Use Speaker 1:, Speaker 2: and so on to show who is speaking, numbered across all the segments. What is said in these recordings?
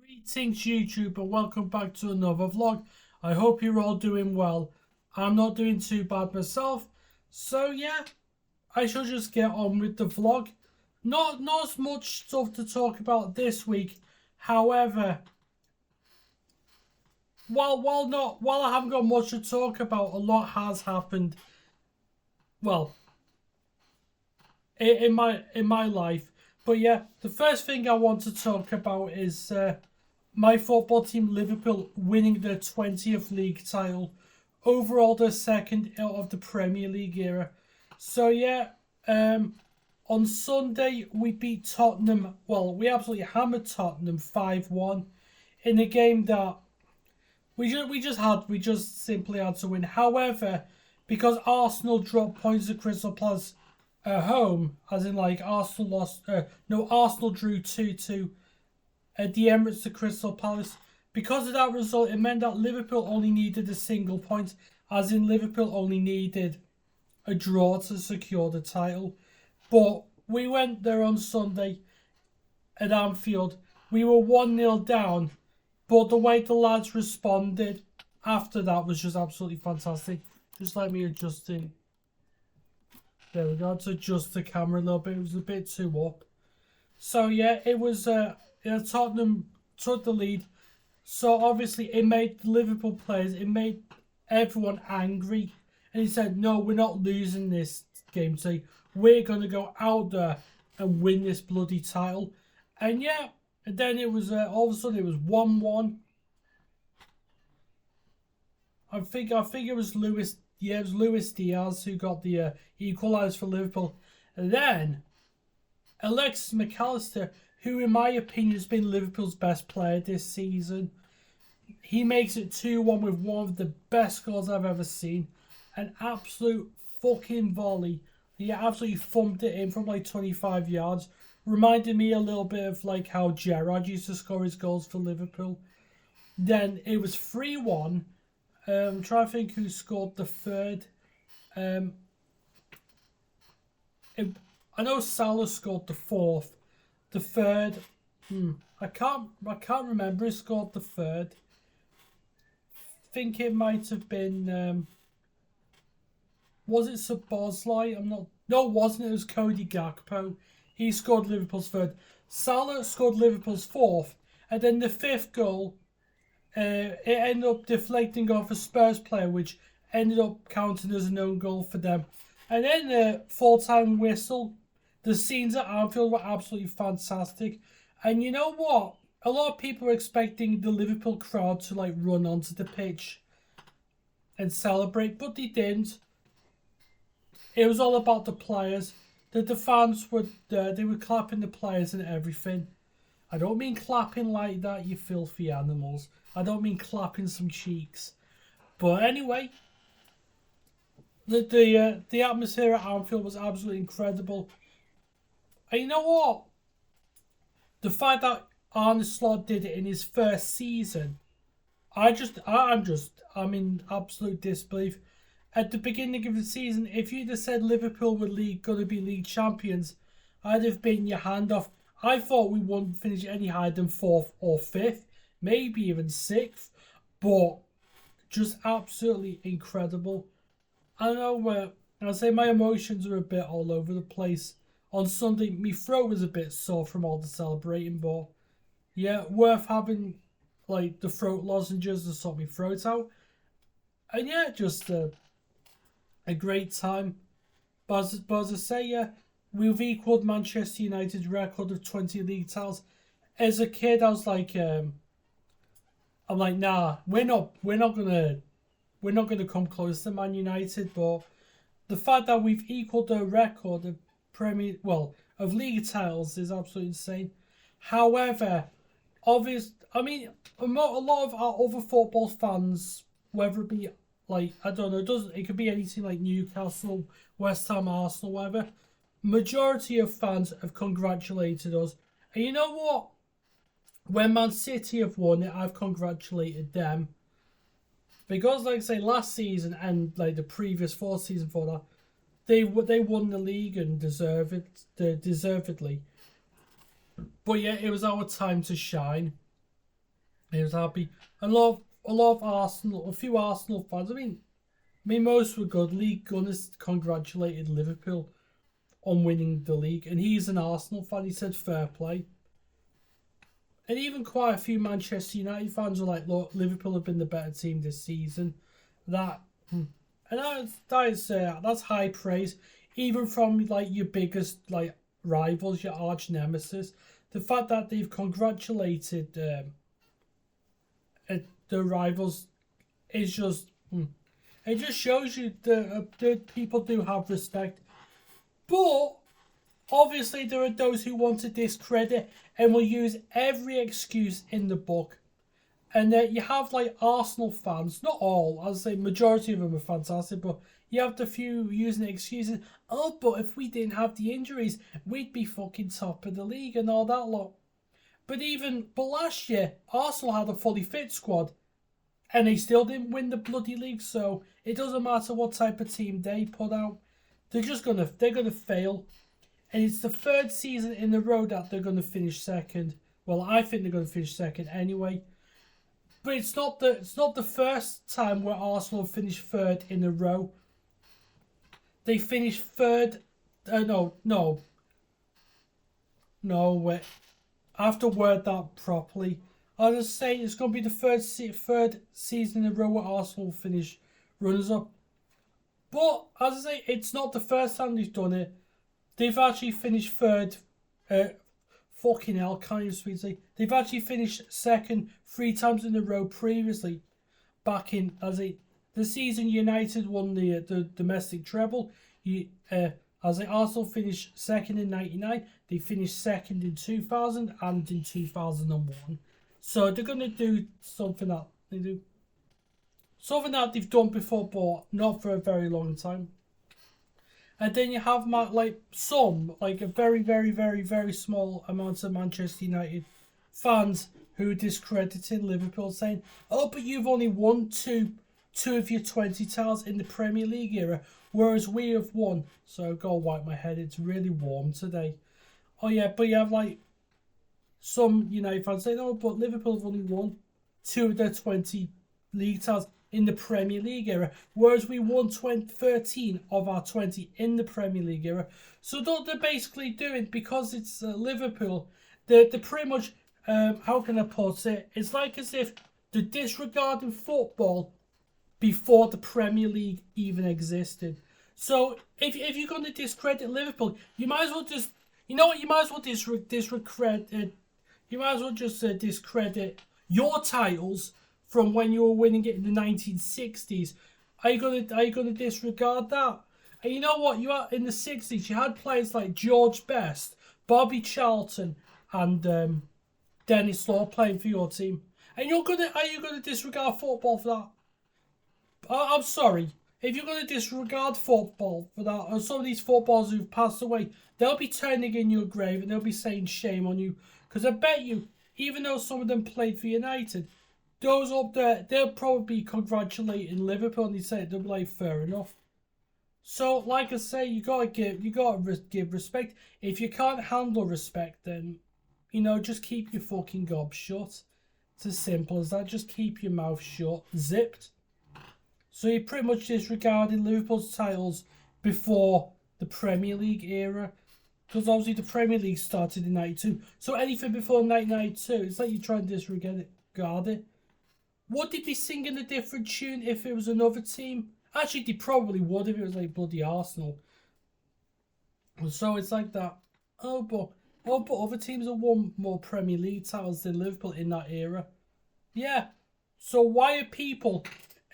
Speaker 1: Greetings YouTube and welcome back to another vlog. I hope you're all doing well. I'm not doing too bad myself. So yeah, I shall just get on with the vlog. Not as much stuff to talk about this week. However, while I haven't got much to talk about, a lot has happened. Well, in my life. But yeah, the first thing I want to talk about is my football team Liverpool winning their 20th league title, overall their second out of the Premier League era. So yeah, on Sunday we beat Tottenham. Well, we absolutely hammered Tottenham 5-1 in a game that we just simply had to win. However, because Arsenal dropped points to Crystal Palace at home, as in like Arsenal lost. Arsenal drew 2-2 at the Emirates to Crystal Palace. Because of that result, it meant that Liverpool only needed a single point, as in Liverpool only needed a draw to secure the title. But we went there on Sunday at Anfield. We were 1-0 down, but the way the lads responded after that was just absolutely fantastic. Just let me adjust it. There we go, to adjust the camera a little bit. It was a bit too up. So yeah, it was Tottenham took the lead. So obviously it made the Liverpool players, it made everyone angry. And he said, no, we're not losing this game today. We're going to go out there and win this bloody title. And yeah, and then it was, all of a sudden it was 1-1. I think it was Luis Diaz who got the equaliser for Liverpool. And then Alexis McAllister, who in my opinion has been Liverpool's best player this season, he makes it 2-1 with one of the best goals I've ever seen. An absolute fucking volley. He absolutely thumped it in from like 25 yards. Reminded me a little bit of like how Gerrard used to score his goals for Liverpool. Then it was 3-1. Trying to think who scored the third. I know Salah scored the fourth. The third, I can't remember who scored the third. Think it might have been. Was it Szoboszlai? No, it wasn't. It was Cody Gakpo. He scored Liverpool's third. Salah scored Liverpool's fourth, and then the fifth goal. It ended up deflecting off a Spurs player, which ended up counting as an own goal for them. And then the full-time whistle. The scenes at Anfield were absolutely fantastic. And you know what? A lot of people were expecting the Liverpool crowd to like run onto the pitch and celebrate, but they didn't. It was all about the players. The fans were they were clapping the players and everything. I don't mean clapping like that, you filthy animals. I don't mean clapping some cheeks. But anyway, the atmosphere at Anfield was absolutely incredible. And you know what? The fact that Arne Slot did it in his first season, I'm in absolute disbelief. At the beginning of the season, if you'd have said Liverpool were going to be league champions, I'd have bitten your hand off. I thought we wouldn't finish any higher than 4th or 5th, maybe even 6th, but just absolutely incredible. I know I'll say my emotions are a bit all over the place. On Sunday, my throat was a bit sore from all the celebrating, but yeah, worth having like the throat lozenges to sort my throat out. And yeah, just a great time. But as I say, yeah, we've equalled Manchester United's record of 20 league titles. As a kid, I was like, I'm like, nah, we're not gonna come close to Man United. But the fact that we've equalled their record of of league titles is absolutely insane. However, a lot of our other football fans, whether it be like, I don't know, it could be anything like Newcastle, West Ham, Arsenal, whatever. Majority of fans have congratulated us. And you know what? When Man City have won it, I've congratulated them. Because, like I say, last season and like the previous 4 seasons for that, they won the league and deservedly. But yeah, it was our time to shine. He was happy. A lot of Arsenal, a few Arsenal fans. I mean, most were good. Lee Gunners congratulated Liverpool on winning the league, and he's an Arsenal fan. He said fair play. And even quite a few Manchester United fans were like, "Look, Liverpool have been the better team this season." That, and that's high praise, even from like your biggest like rivals, your arch nemesis. The fact that they've congratulated the rivals is just, it just shows you that people do have respect. But obviously, there are those who want to discredit and will use every excuse in the book. And you have like Arsenal fans, not all, I'll say majority of them are fantastic, but you have the few using excuses. Oh, but if we didn't have the injuries, we'd be fucking top of the league and all that lot. But last year, Arsenal had a fully fit squad, and they still didn't win the bloody league. So it doesn't matter what type of team they put out, they're gonna fail. And it's the third season in a row that they're gonna finish second. Well, I think they're gonna finish second anyway. But it's not the first time where Arsenal finished third in a row. They finished third. No. Wait. I have to word that properly. I was just saying it's going to be the third season in a row where Arsenal finish runners up. But as I say, it's not the first time they've done it. They've actually finished third. Fucking hell, can't even speak to. They've actually finished second 3 times in a row previously. Back in the season United won the domestic treble. Arsenal finished second in '99. They finished second in 2000 and in 2001. So they're gonna do something that they've done before, but not for a very long time. And then you have a very, very, very, very small amount of Manchester United fans who are discrediting Liverpool, saying, "Oh, but you've only won two of your 20 titles in the Premier League era, whereas we have won." So I've got to wipe my head. It's really warm today. Oh yeah, but you have some United fans saying, "Oh, but Liverpool have only won 2 of their 20 league titles in the Premier League era, whereas we won 13 of our 20 in the Premier League era." So what they're basically doing, because it's Liverpool, they're pretty much, how can I put it? It's like as if they're disregarding football before the Premier League even existed. So if you're going to discredit Liverpool, you might as well just, you might as well discredit your titles from when you were winning it in the 1960s. Are you gonna disregard that? And you know what? In the 60s, you had players like George Best, Bobby Charlton, and Dennis Law playing for your team. And are you gonna disregard football for that? I'm sorry. If you're gonna disregard football for that, or some of these footballers who've passed away, they'll be turning in your grave and they'll be saying shame on you. Because I bet you, even though some of them played for United, those up there, they'll probably be congratulating Liverpool, and they'll be like, fair enough. So, like I say, you gotta give respect. If you can't handle respect, then just keep your fucking gob shut. It's as simple as that. Just keep your mouth shut, zipped. So you're pretty much disregarding Liverpool's titles before the Premier League era, because obviously the Premier League started in '92. So anything before 1992, it's like you're trying to disregard it. Would they be singing a different tune if it was another team? Actually, they probably would if it was like bloody Arsenal. So it's like that. Oh, but other teams have won more Premier League titles than Liverpool in that era. Yeah. So why are people?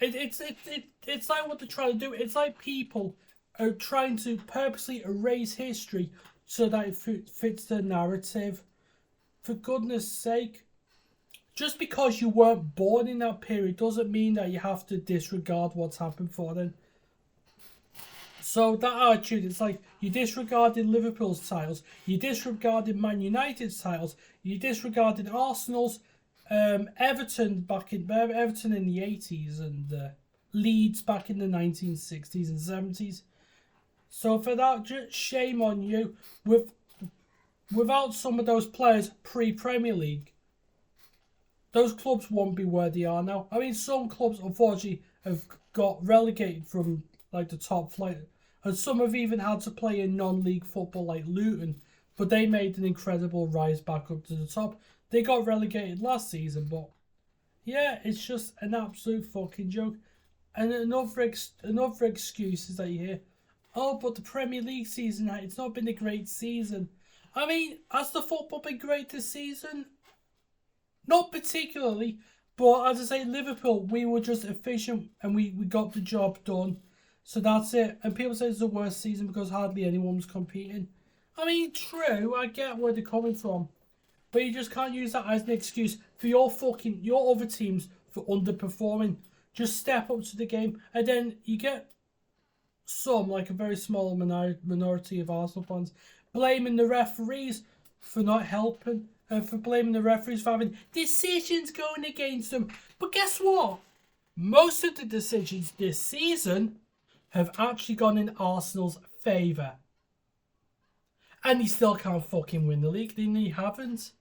Speaker 1: It's like what they're trying to do. It's like people are trying to purposely erase history so that it fits the narrative. For goodness sake. Just because you weren't born in that period doesn't mean that you have to disregard what's happened for them. So that attitude, it's like you're disregarding Liverpool's titles, you're disregarding Man United's titles, you're disregarding Arsenal's, Everton in the 80s, and Leeds back in the 1960s and 70s. So for that, just shame on you. Without some of those players pre-Premier League, those clubs won't be where they are now. I mean, some clubs unfortunately have got relegated from like the top flight, and some have even had to play in non-league football like Luton, but they made an incredible rise back up to the top. They got relegated last season, but yeah, it's just an absolute fucking joke. And another excuse is that you hear, oh, but the Premier League season, it's not been a great season. I mean, has the football been great this season? Not particularly, but as I say, Liverpool, we were just efficient and we got the job done. So that's it. And people say it's the worst season because hardly anyone was competing. I mean, true, I get where they're coming from. But you just can't use that as an excuse for your other teams for underperforming. Just step up to the game, and then you get some, like a very small minority of Arsenal fans, blaming the referees for not helping, and for blaming the referees for having decisions going against them. But guess what? Most of the decisions this season have actually gone in Arsenal's favour. And he still can't fucking win the league, then he haven't.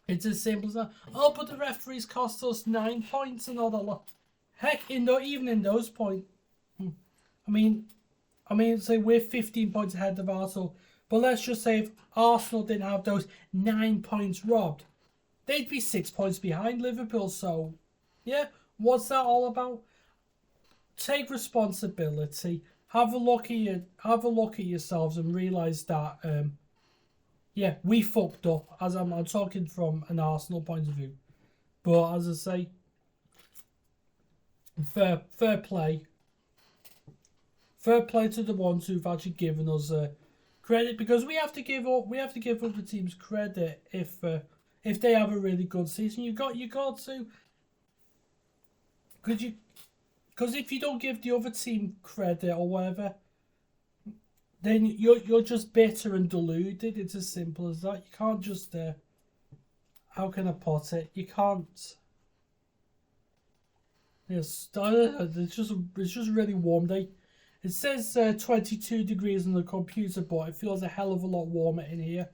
Speaker 1: It's as simple as that. Oh, but the referees cost us 9 points and all that lot. Heck, even in those points. I mean, say we're 15 points ahead of Arsenal. But let's just say if Arsenal didn't have those 9 points robbed, they'd be 6 points behind Liverpool. So, yeah, what's that all about? Take responsibility. Have a look at yourselves and realise that yeah, we fucked up. As I'm talking from an Arsenal point of view. But as I say, fair play. Fair play to the ones who've actually given us credit, because we have to give other teams credit if they have a really good season. You got to, because if you don't give the other team credit or whatever, then you're just bitter and deluded. It's as simple as that. You can't just how can I put it? You can't. Yes, I don't know, it's just a really warm day. It says 22 degrees on the computer, but it feels a hell of a lot warmer in here.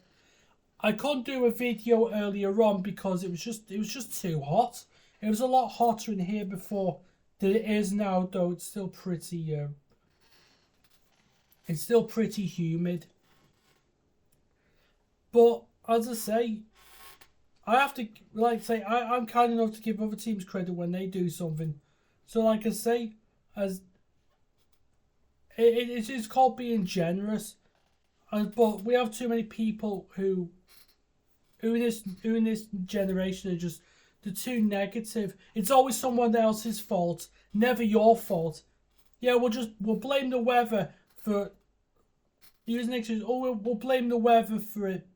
Speaker 1: I couldn't do a video earlier on because it was just too hot. It was a lot hotter in here before than it is now, though. It's still pretty humid. But as I say, I have to I'm kind enough to give other teams credit when they do something. So like I say, as it's called being generous, but we have too many people who in this generation are just they're too negative. It's always someone else's fault, never your fault. Yeah, we'll blame the weather for using excuse. Oh, we'll blame the weather for it.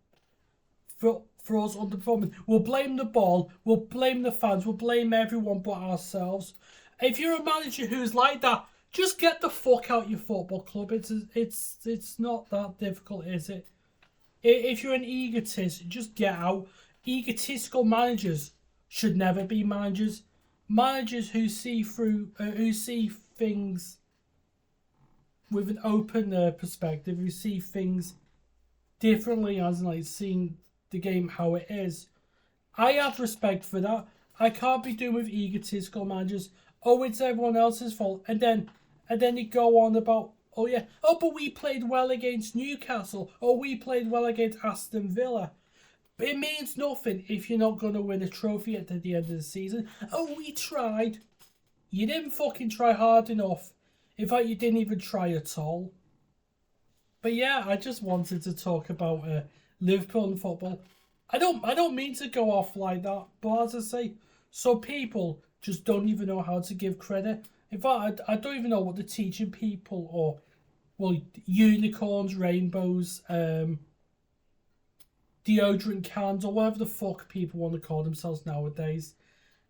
Speaker 1: For us underperforming. We'll blame the ball, we'll blame the fans, we'll blame everyone but ourselves. If you're a manager who's like that, just get the fuck out your football club. It's not that difficult, is it? If you're an egotist, just get out. Egotistical managers should never be managers. Managers who see things with an open perspective, who see things differently, as in like seeing the game how it is. I have respect for that. I can't be doing with egotistical managers. Oh, it's everyone else's fault, and then you go on about, oh yeah, oh but we played well against Newcastle, or we played well against Aston Villa. But it means nothing if you're not going to win a trophy at the end of the season. Oh, we tried. You didn't fucking try hard enough. In fact, you didn't even try at all. But yeah, I just wanted to talk about Liverpool and football. I don't mean to go off like that, but as I say, some people just don't even know how to give credit. In fact, I don't even know what they're teaching people, or well, unicorns, rainbows, deodorant cans, or whatever the fuck people want to call themselves nowadays.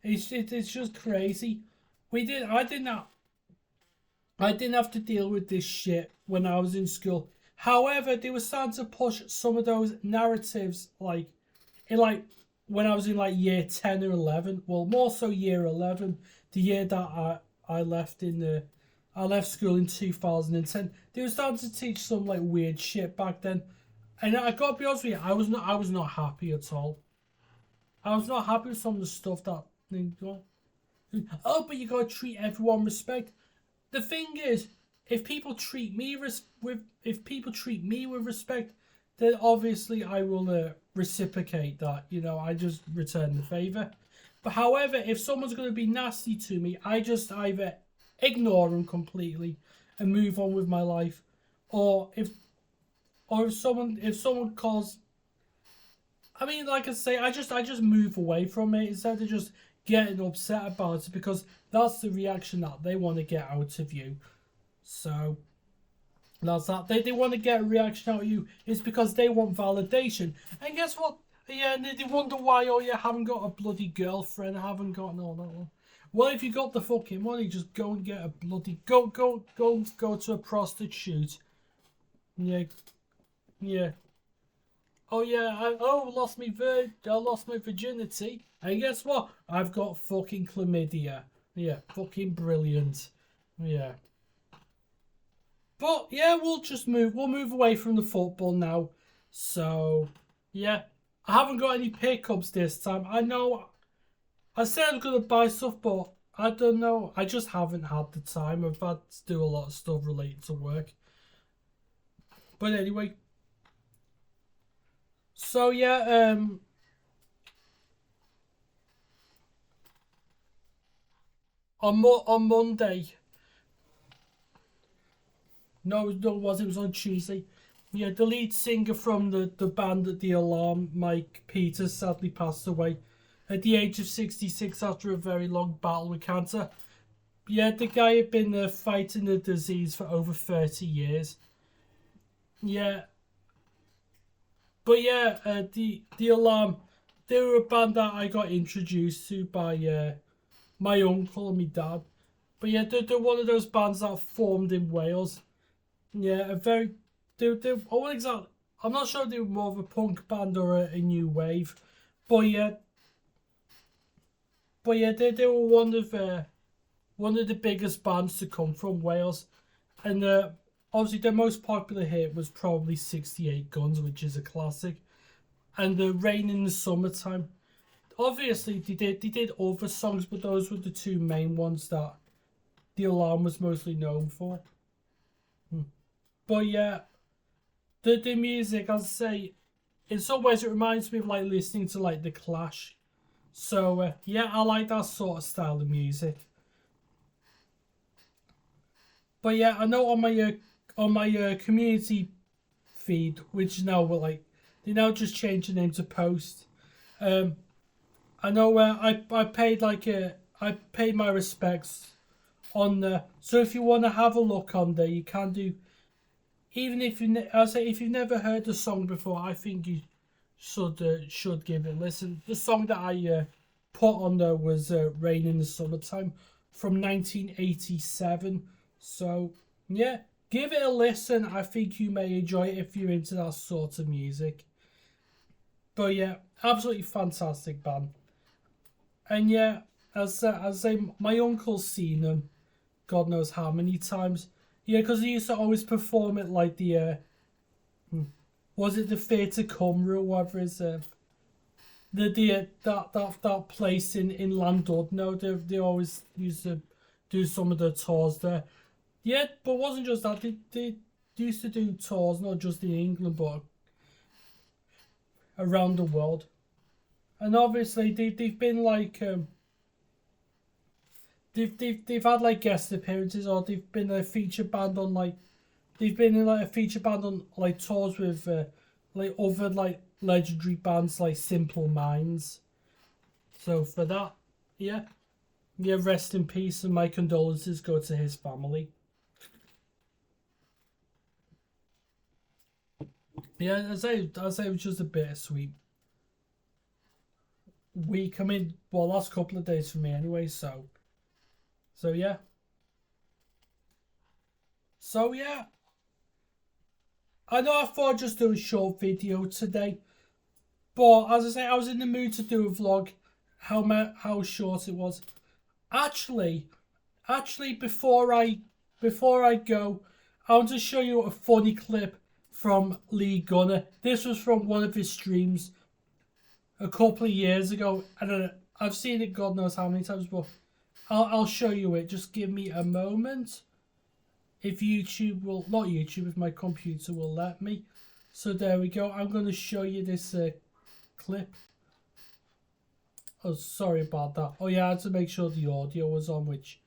Speaker 1: It's just crazy. I didn't have to deal with this shit when I was in school. However, they were starting to push some of those narratives when I was in year 10 or 11. Well, more so year 11, the year that I left I left school in 2010. They were starting to teach some weird shit back then, and I gotta be honest with you, I was not happy at all. I was not happy with some of the stuff that. Oh, but you gotta treat everyone with respect. The thing is, if people treat me with respect, then obviously I will reciprocate that. You know, I just return the favor. But however, if someone's gonna be nasty to me, I just either ignore them completely and move on with my life, or if someone calls. I mean, like I say, I just move away from it instead of just getting upset about it, because that's the reaction that they want to get out of you. So that's that. They want to get a reaction out of you. It's because they want validation. And guess what? Yeah, and they wonder why, oh, you haven't got a bloody girlfriend, haven't got all that one. Well, if you got the fucking money, just go and get a bloody go to a prostitute. Yeah, yeah. Oh yeah, I lost my virginity. And guess what? I've got fucking chlamydia. Yeah, fucking brilliant. Yeah. But yeah, we'll move away from the football now. So yeah. I haven't got any pickups this time. I know I said I was gonna buy stuff, but I don't know. I just haven't had the time. I've had to do a lot of stuff related to work. But anyway. So yeah, on Monday. No, it was. It was on Tuesday. Yeah, the lead singer from the band at The Alarm, Mike Peters, sadly passed away at the age of 66 after a very long battle with cancer. Yeah, the guy had been fighting the disease for over 30 years. Yeah. But yeah, the Alarm, they were a band that I got introduced to by my uncle and my dad. But yeah, they're one of those bands that formed in Wales. Yeah, I won't exactly. I'm not sure if they were more of a punk band or a new wave, but yeah, they were one of the biggest bands to come from Wales, and obviously their most popular hit was probably 68 Guns, which is a classic, and the Rain in the Summertime. Obviously they did other songs, but those were the two main ones that the Alarm was mostly known for. But yeah, the music, I'll say, in some ways it reminds me of like listening to like The Clash. So yeah, I like that sort of style of music. But yeah, I know on my community feed, which now will like they now just changed the name to Post. I know I paid I paid my respects on there. So if you want to have a look on there, you can do. Even if if you've never heard the song before, I think you should give it a listen. The song that I put on there was "Rain in the Summertime" from 1987. So yeah, give it a listen. I think you may enjoy it if you're into that sort of music. But yeah, absolutely fantastic band. And yeah, as I say, my uncle's seen them, God knows how many times. Yeah, because he used to always perform at like the was it the Theatre Cymru or whatever is that place in Landudno. They always used to do some of the tours there. Yeah, but it wasn't just that. They used to do tours not just in England but around the world. And obviously they've been like they've had like guest appearances, or they've been a feature band on like they've been in like a feature band on like tours with like other like legendary bands like Simple Minds. So for that, yeah, rest in peace, and my condolences go to his family. Yeah, as I say, it was just a bittersweet week. I mean, well, last couple of days for me anyway. So yeah. So yeah. I know I thought I'd just do a short video today, but as I say, I was in the mood to do a vlog. How short it was. Actually, before I go, I want to show you a funny clip from Lee Gunner. This was from one of his streams. a couple of years ago, and I've seen it God knows how many times, but I'll show you it. Just give me a moment. If YouTube will, not YouTube, if my computer will let me. So there we go. I'm going to show you this clip. Oh, sorry about that. Oh yeah, I had to make sure the audio was on, which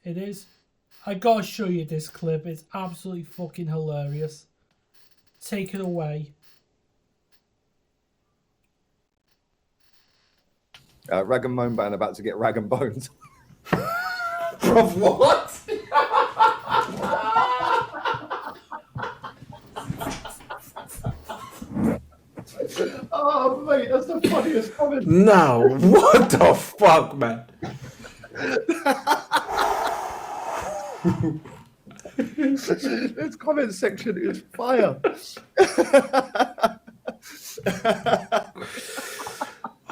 Speaker 1: it is. I gotta show you this clip. It's absolutely fucking hilarious. Take it away.
Speaker 2: Rag and Moan Band about to get rag and boned.
Speaker 3: Bro, what?
Speaker 2: Oh, mate, that's the funniest comment.
Speaker 3: No, what the fuck, man?
Speaker 2: This comment section is fire.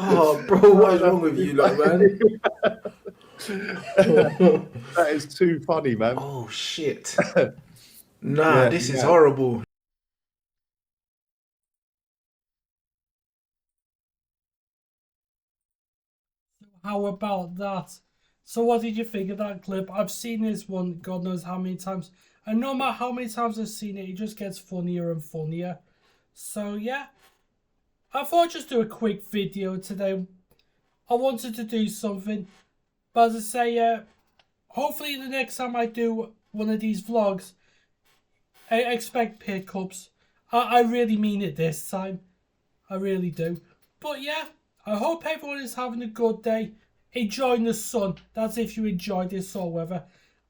Speaker 3: Oh, bro, what is wrong with you, like, man?
Speaker 2: That is too funny, man.
Speaker 3: Oh, shit. Nah,
Speaker 2: Yeah,
Speaker 3: this is
Speaker 2: yeah.
Speaker 3: horrible.
Speaker 1: How about that? So what did you think of that clip? I've seen this one God knows how many times. And no matter how many times I've seen it, it just gets funnier and funnier. So yeah. I thought I'd just do a quick video today. I wanted to do something. But as I say, hopefully the next time I do one of these vlogs, I expect pickups. I really mean it this time. I really do. But yeah, I hope everyone is having a good day. Enjoying the sun. That's if you enjoy this or weather.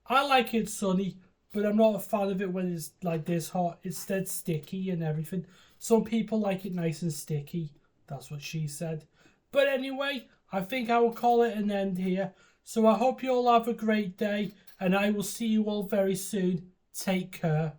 Speaker 1: I like it sunny, but I'm not a fan of it when it's like this hot. It's dead sticky and everything. Some people like it nice and sticky. That's what she said. But anyway, I think I will call it an end here. So I hope you all have a great day, and I will see you all very soon. Take care.